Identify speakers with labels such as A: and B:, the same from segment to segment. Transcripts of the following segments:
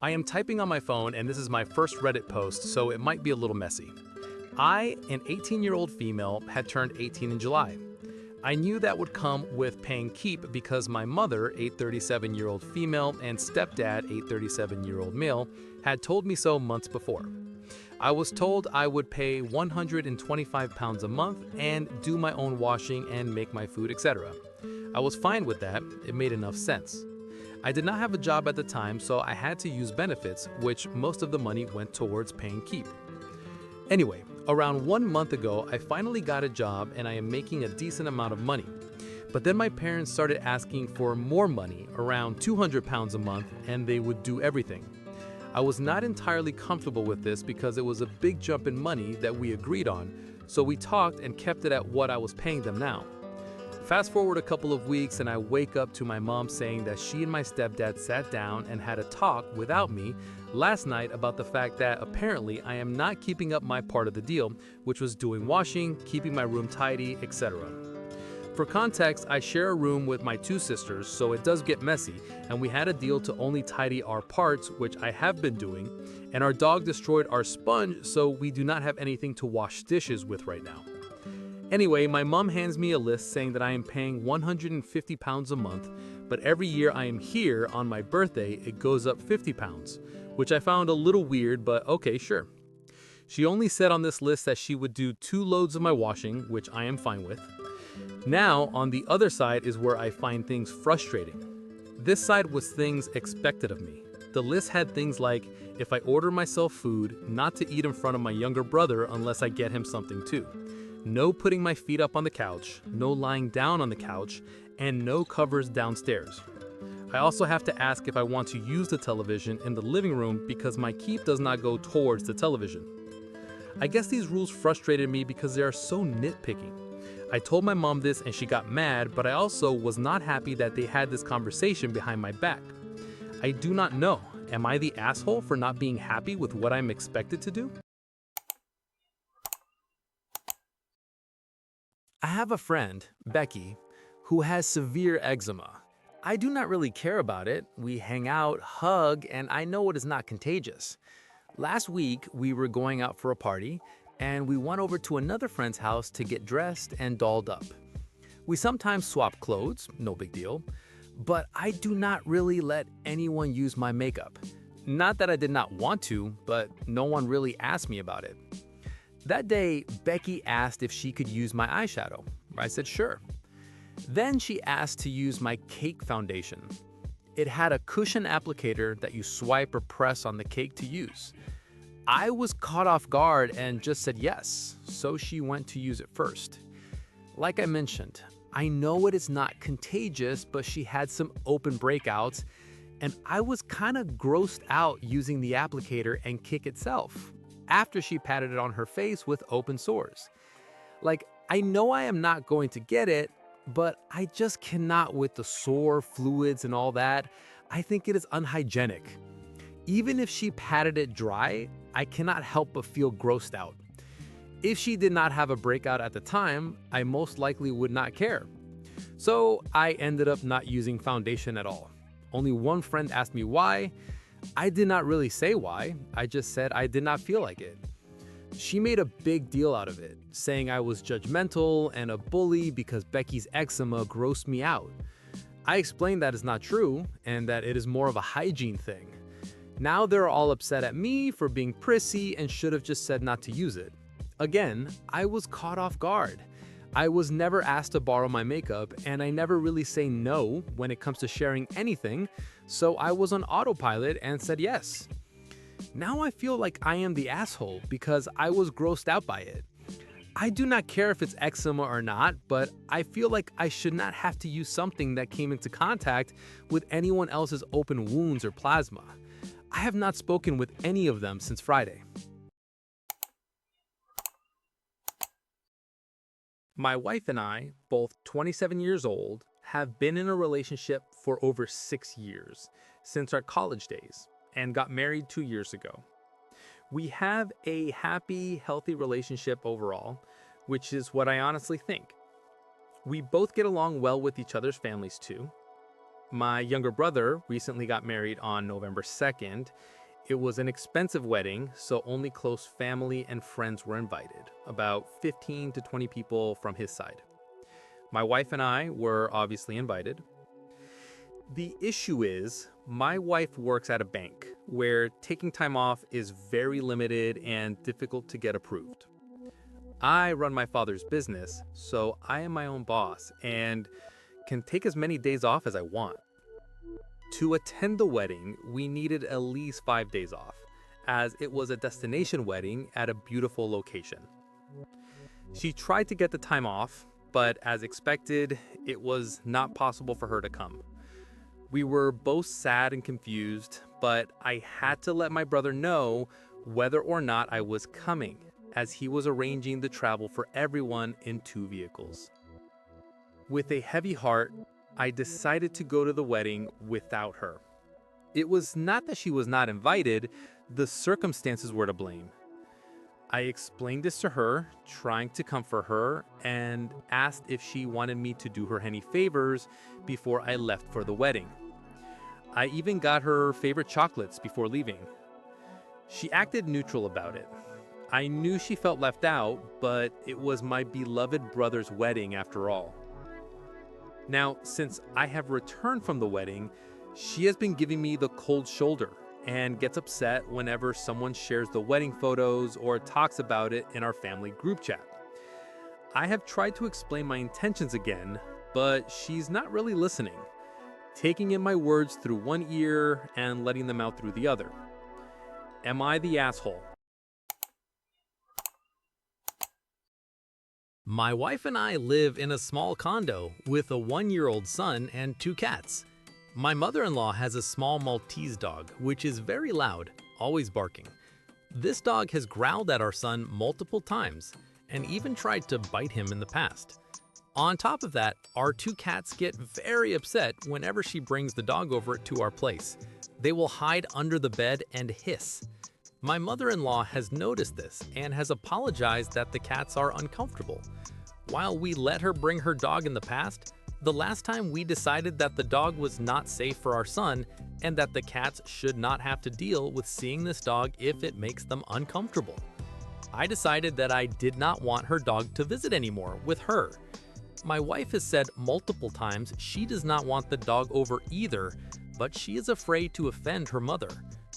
A: I am typing on my phone and this is my first Reddit post, so it might be a little messy. I, an 18-year-old female, had turned 18 in July. I knew that would come with paying keep because my mother, a 37-year-old female, and stepdad, a 37-year-old male, had told me so months before. I was told I would pay 125 pounds a month and do my own washing and make my food, etc. I was fine with that, it made enough sense. I did not have a job at the time, so I had to use benefits, which most of the money went towards paying keep. Anyway, around 1 month ago, I finally got a job and I am making a decent amount of money. But then my parents started asking for more money, around 200 pounds a month, and they would do everything. I was not entirely comfortable with this because it was a big jump in money that we agreed on, so we talked and kept it at what I was paying them now. Fast forward a couple of weeks and I wake up to my mom saying that she and my stepdad sat down and had a talk without me last night about the fact that apparently I am not keeping up my part of the deal, which was doing washing, keeping my room tidy, etc. For context, I share a room with my two sisters, so it does get messy, and we had a deal to only tidy our parts, which I have been doing, and our dog destroyed our sponge, so we do not have anything to wash dishes with right now. Anyway, my mom hands me a list saying that I am paying 150 pounds a month, but every year I am here on my birthday, it goes up 50 pounds, which I found a little weird, but okay, sure. She only said on this list that she would do 2 loads of my washing, which I am fine with. Now, on the other side is where I find things frustrating. This side was things expected of me. The list had things like, if I order myself food, not to eat in front of my younger brother unless I get him something too. No putting my feet up on the couch, no lying down on the couch, and no covers downstairs. I also have to ask if I want to use the television in the living room because my keep does not go towards the television. I guess these rules frustrated me because they are so nitpicky. I told my mom this and she got mad, but I also was not happy that they had this conversation behind my back. I do not know. Am I the asshole for not being happy with what I'm expected to do? I have a friend, Becky, who has severe eczema. I do not really care about it. We hang out, hug, and I know it is not contagious. Last week, we were going out for a party, and we went over to another friend's house to get dressed and dolled up. We sometimes swap clothes, no big deal, but I do not really let anyone use my makeup. Not that I did not want to, but no one really asked me about it. That day, Becky asked if she could use my eyeshadow. I said sure. Then she asked to use my cake foundation. It had a cushion applicator that you swipe or press on the cake to use. I was caught off guard and just said yes, so she went to use it first. Like I mentioned, I know it is not contagious, but she had some open breakouts, and I was kind of grossed out using the applicator and cake itself after she patted it on her face with open sores. Like, I know I am not going to get it, but I just cannot with the sore fluids and all that. I think it is unhygienic. Even if she patted it dry, I cannot help but feel grossed out. If she did not have a breakout at the time, I most likely would not care. So I ended up not using foundation at all. Only one friend asked me why. I did not really say why, I just said I did not feel like it. She made a big deal out of it, saying I was judgmental and a bully because Becky's eczema grossed me out. I explained that is not true and that it is more of a hygiene thing. Now they're all upset at me for being prissy and should have just said not to use it. Again, I was caught off guard. I was never asked to borrow my makeup, and I never really say no when it comes to sharing anything, so I was on autopilot and said yes. Now I feel like I am the asshole because I was grossed out by it. I do not care if it's eczema or not, but I feel like I should not have to use something that came into contact with anyone else's open wounds or plasma. I have not spoken with any of them since Friday. My wife and I, both 27 years old, have been in a relationship for over 6 years, since our college days, and got married 2 years ago. We have a happy, healthy relationship overall, which is what I honestly think. We both get along well with each other's families too. My younger brother recently got married on November 2nd. It was an expensive wedding, so only close family and friends were invited, about 15 to 20 people from his side. My wife and I were obviously invited. The issue is, my wife works at a bank where taking time off is very limited and difficult to get approved. I run my father's business, so I am my own boss and can take as many days off as I want. To attend the wedding, we needed at least 5 days off, as it was a destination wedding at a beautiful location. She tried to get the time off, but as expected, it was not possible for her to come. We were both sad and confused, but I had to let my brother know whether or not I was coming, as he was arranging the travel for everyone in 2 vehicles. With a heavy heart, I decided to go to the wedding without her. It was not that she was not invited, the circumstances were to blame. I explained this to her, trying to comfort her, and asked if she wanted me to do her any favors before I left for the wedding. I even got her favorite chocolates before leaving. She acted neutral about it. I knew she felt left out, but it was my beloved brother's wedding after all. Now, since I have returned from the wedding, she has been giving me the cold shoulder and gets upset whenever someone shares the wedding photos or talks about it in our family group chat. I have tried to explain my intentions again, but she's not really listening, taking in my words through one ear and letting them out through the other. Am I the asshole? My wife and I live in a small condo with a 1-year-old son and 2 cats. My mother-in-law has a small Maltese dog, which is very loud, always barking. This dog has growled at our son multiple times and even tried to bite him in the past. On top of that, our 2 cats get very upset whenever she brings the dog over to our place. They will hide under the bed and hiss. My mother-in-law has noticed this and has apologized that the cats are uncomfortable. While we let her bring her dog in the past, the last time we decided that the dog was not safe for our son and that the cats should not have to deal with seeing this dog if it makes them uncomfortable. I decided that I did not want her dog to visit anymore with her. My wife has said multiple times she does not want the dog over either, but she is afraid to offend her mother.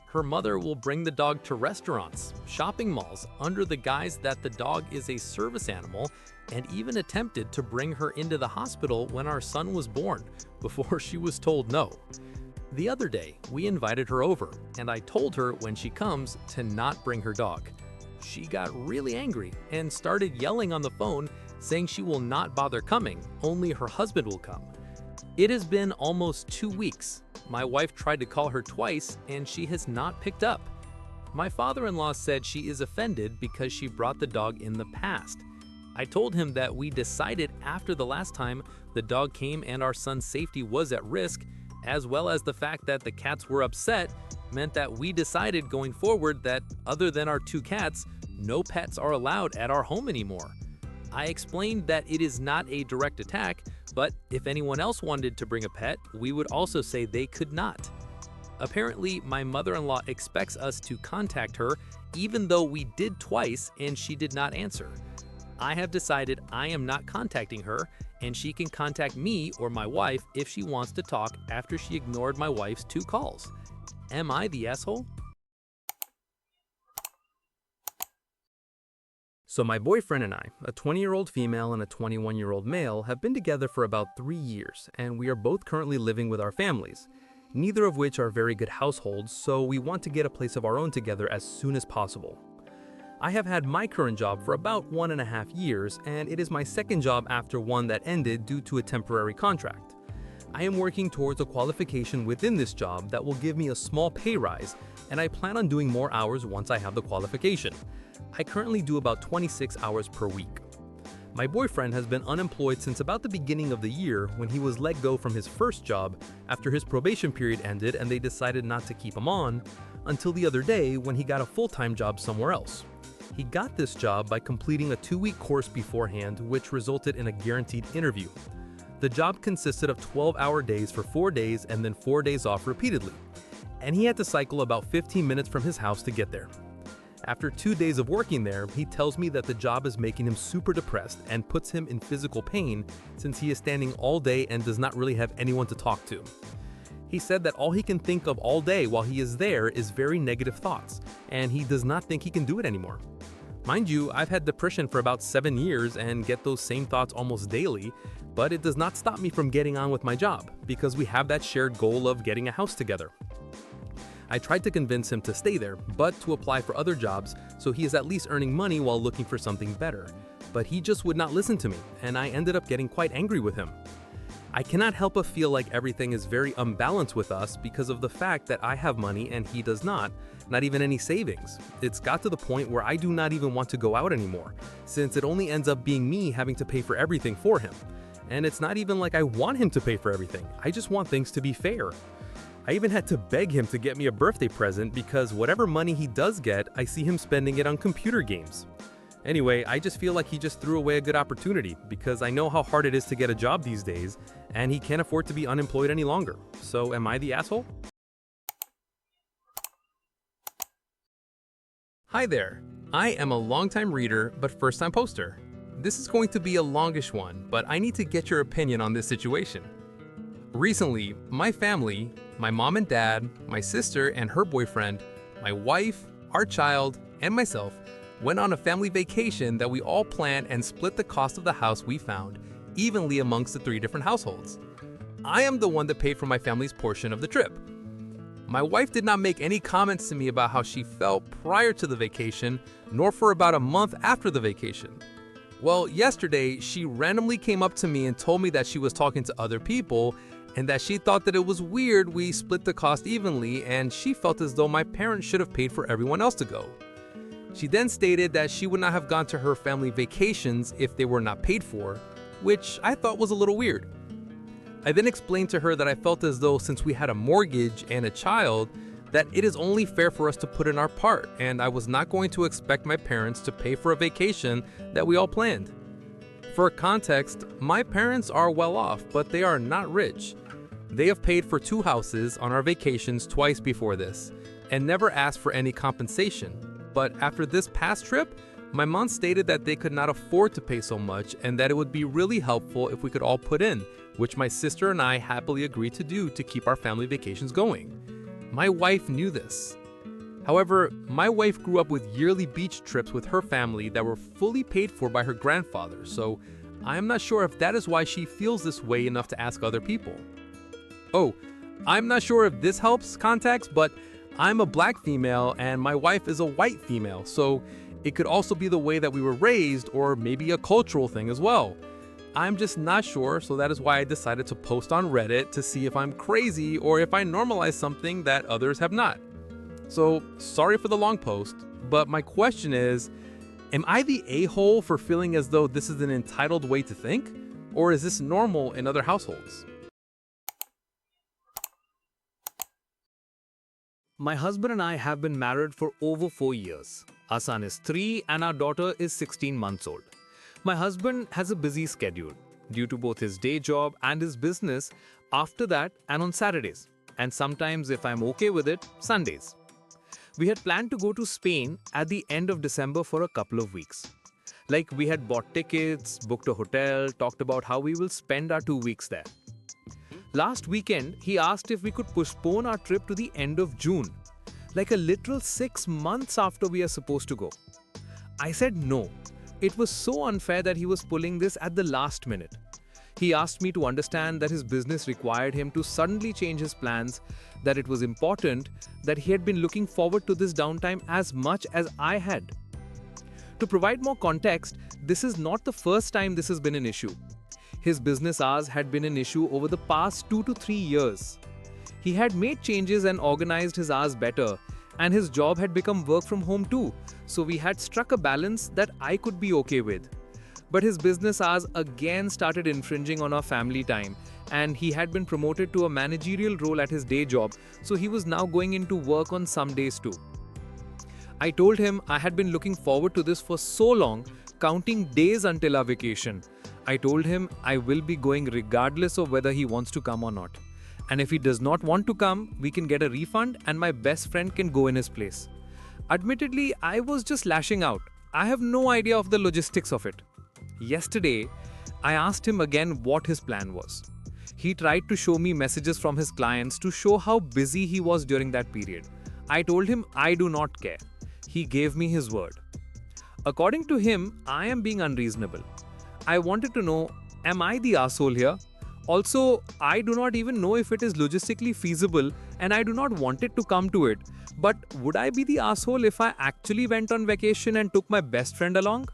A: Her mother will bring the dog to restaurants, shopping malls, under the guise that the dog is a service animal, and even attempted to bring her into the hospital when our son was born, before she was told no. The other day, we invited her over, and I told her when she comes to not bring her dog. She got really angry and started yelling on the phone, saying she will not bother coming, only her husband will come. It has been almost 2 weeks. My wife tried to call her twice and she has not picked up. My father-in-law said she is offended because she brought the dog in the past. I told him that we decided after the last time the dog came and our son's safety was at risk, as well as the fact that the cats were upset, meant that we decided going forward that other than our 2 cats, no pets are allowed at our home anymore. I explained that it is not a direct attack, but if anyone else wanted to bring a pet, we would also say they could not. Apparently, my mother-in-law expects us to contact her, even though we did twice and she did not answer. I have decided I am not contacting her, and she can contact me or my wife if she wants to talk after she ignored my wife's 2 calls. Am I the asshole? So my boyfriend and I, a 20-year-old female and a 21-year-old male, have been together for about 3 years, and we are both currently living with our families, neither of which are very good households, so we want to get a place of our own together as soon as possible. I have had my current job for about 1.5 years, and it is my second job after one that ended due to a temporary contract. I am working towards a qualification within this job that will give me a small pay rise, and I plan on doing more hours once I have the qualification. I currently do about 26 hours per week. My boyfriend has been unemployed since about the beginning of the year when he was let go from his first job after his probation period ended and they decided not to keep him on, until the other day when he got a full-time job somewhere else. He got this job by completing a 2-week course beforehand, which resulted in a guaranteed interview. The job consisted of 12-hour days for 4 days and then 4 days off repeatedly, and he had to cycle about 15 minutes from his house to get there. After 2 days of working there, he tells me that the job is making him super depressed and puts him in physical pain since he is standing all day and does not really have anyone to talk to. He said that all he can think of all day while he is there is very negative thoughts, and he does not think he can do it anymore. Mind you, I've had depression for about 7 years and get those same thoughts almost daily, but it does not stop me from getting on with my job because we have that shared goal of getting a house together. I tried to convince him to stay there, but to apply for other jobs so he is at least earning money while looking for something better. But he just would not listen to me, and I ended up getting quite angry with him. I cannot help but feel like everything is very unbalanced with us because of the fact that I have money and he does not even any savings. It's got to the point where I do not even want to go out anymore, since it only ends up being me having to pay for everything for him. And it's not even like I want him to pay for everything, I just want things to be fair. I even had to beg him to get me a birthday present because whatever money he does get, I see him spending it on computer games. Anyway, I just feel like he just threw away a good opportunity because I know how hard it is to get a job these days, and he can't afford to be unemployed any longer. So am I the asshole? Hi there. I am a longtime reader but first-time poster. This is going to be a longish one, but I need to get your opinion on this situation. Recently, my family, my mom and dad, my sister and her boyfriend, my wife, our child, and myself went on a family vacation that we all planned and split the cost of the house we found evenly amongst the 3 different households. I am the one that paid for my family's portion of the trip. My wife did not make any comments to me about how she felt prior to the vacation, nor for about a month after the vacation. Well, yesterday, she randomly came up to me and told me that she was talking to other people and that she thought that it was weird we split the cost evenly, and she felt as though my parents should have paid for everyone else to go. She then stated that she would not have gone to her family vacations if they were not paid for, which I thought was a little weird. I then explained to her that I felt as though since we had a mortgage and a child, that it is only fair for us to put in our part, and I was not going to expect my parents to pay for a vacation that we all planned. For context, my parents are well off, but they are not rich. They have paid for 2 houses on our vacations twice before this, and never asked for any compensation. But after this past trip, my mom stated that they could not afford to pay so much and that it would be really helpful if we could all put in, which my sister and I happily agreed to do to keep our family vacations going. My wife knew this. However, my wife grew up with yearly beach trips with her family that were fully paid for by her grandfather, so I am not sure if that is why she feels this way enough to ask other people. Oh, I'm not sure if this helps context, but I'm a black female and my wife is a white female, so it could also be the way that we were raised or maybe a cultural thing as well. I'm just not sure, so that is why I decided to post on Reddit to see if I'm crazy or if I normalize something that others have not. So, sorry for the long post, but my question is, am I the a-hole for feeling as though this is an entitled way to think? Or is this normal in other households?
B: My husband and I have been married for over 4 years. Our son is 3 and our daughter is 16 months old. My husband has a busy schedule due to both his day job and his business after that and on Saturdays, and sometimes, if I'm okay with it, Sundays. We had planned to go to Spain at the end of December for a couple of weeks. Like, we had bought tickets, booked a hotel, talked about how we will spend our 2 weeks there. Last weekend, he asked if we could postpone our trip to the end of June, like a literal 6 months after we are supposed to go. I said no. It was so unfair that he was pulling this at the last minute. He asked me to understand that his business required him to suddenly change his plans, that it was important, that he had been looking forward to this downtime as much as I had. To provide more context, this is not the first time this has been an issue. His business hours had been an issue over the past 2 to 3 years. He had made changes and organized his hours better, and his job had become work from home too, so we had struck a balance that I could be okay with. But his business hours again started infringing on our family time, and he had been promoted to a managerial role at his day job, so he was now going into work on some days too. I told him I had been looking forward to this for so long, counting days until our vacation. I told him I will be going regardless of whether he wants to come or not. And if he does not want to come, we can get a refund and my best friend can go in his place. Admittedly, I was just lashing out. I have no idea of the logistics of it. Yesterday, I asked him again what his plan was. He tried to show me messages from his clients to show how busy he was during that period. I told him I do not care. He gave me his word. According to him, I am being unreasonable. I wanted to know, am I the asshole here? Also, I do not even know if it is logistically feasible and I do not want it to come to it. But would I be the asshole if I actually went on vacation and took my best friend along?